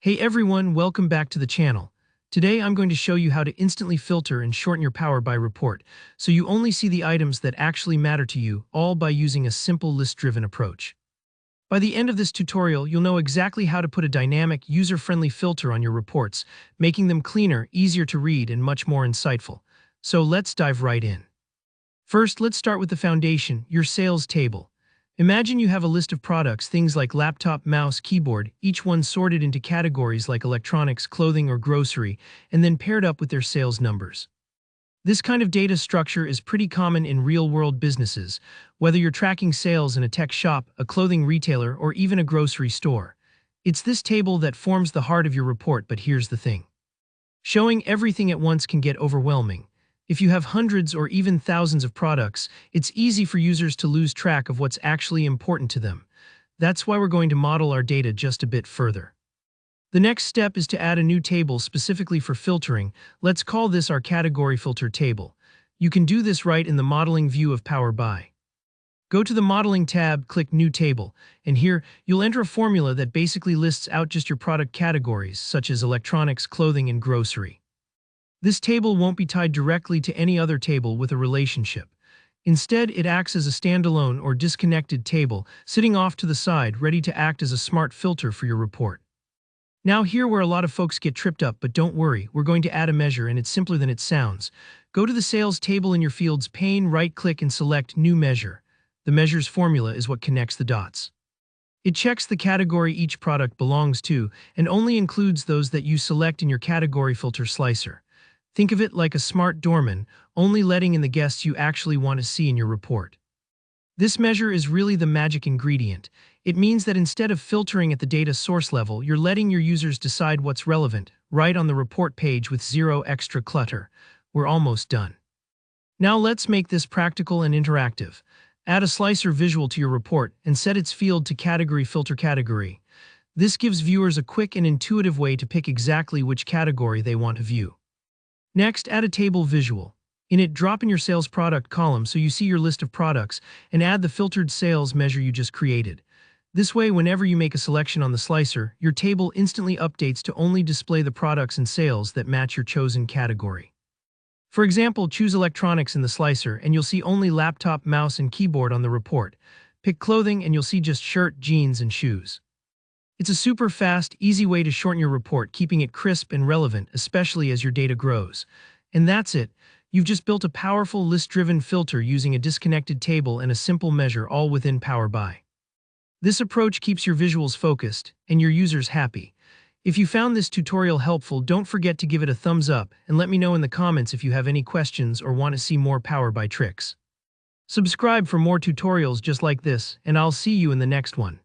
Hey everyone, welcome back to the channel. Today I'm going to show you how to instantly filter and shorten your Power BI report, so you only see the items that actually matter to you, all by using a simple list-driven approach. By the end of this tutorial, you'll know exactly how to put a dynamic, user-friendly filter on your reports, making them cleaner, easier to read, and much more insightful. So let's dive right in. First, let's start with the foundation, your sales table. Imagine you have a list of products, things like laptop, mouse, keyboard, each one sorted into categories like electronics, clothing, or grocery, and then paired up with their sales numbers. This kind of data structure is pretty common in real-world businesses, whether you're tracking sales in a tech shop, a clothing retailer, or even a grocery store. It's this table that forms the heart of your report, but here's the thing. Showing everything at once can get overwhelming. If you have hundreds or even thousands of products, it's easy for users to lose track of what's actually important to them. That's why we're going to model our data just a bit further. The next step is to add a new table specifically for filtering. Let's call this our category filter table. You can do this right in the modeling view of Power BI. Go to the Modeling tab, click New Table, and here you'll enter a formula that basically lists out just your product categories, such as electronics, clothing, and grocery. This table won't be tied directly to any other table with a relationship. Instead, it acts as a standalone or disconnected table, sitting off to the side, ready to act as a smart filter for your report. Now here where a lot of folks get tripped up, but don't worry, we're going to add a measure and it's simpler than it sounds. Go to the sales table in your fields pane, right-click and select New Measure. The measure's formula is what connects the dots. It checks the category each product belongs to and only includes those that you select in your category filter slicer. Think of it like a smart doorman, only letting in the guests you actually want to see in your report. This measure is really the magic ingredient. It means that instead of filtering at the data source level, you're letting your users decide what's relevant, right on the report page with zero extra clutter. We're almost done. Now let's make this practical and interactive. Add a slicer visual to your report and set its field to category filter category. This gives viewers a quick and intuitive way to pick exactly which category they want to view. Next, add a table visual. In it, drop in your sales product column so you see your list of products and add the filtered sales measure you just created. This way, whenever you make a selection on the slicer, your table instantly updates to only display the products and sales that match your chosen category. For example, choose electronics in the slicer and you'll see only laptop, mouse, and keyboard on the report. Pick clothing and you'll see just shirt, jeans, and shoes. It's a super fast, easy way to shorten your report, keeping it crisp and relevant, especially as your data grows. And that's it. You've just built a powerful list-driven filter using a disconnected table and a simple measure all within Power BI. This approach keeps your visuals focused and your users happy. If you found this tutorial helpful, don't forget to give it a thumbs up and let me know in the comments if you have any questions or want to see more Power BI tricks. Subscribe for more tutorials just like this, and I'll see you in the next one.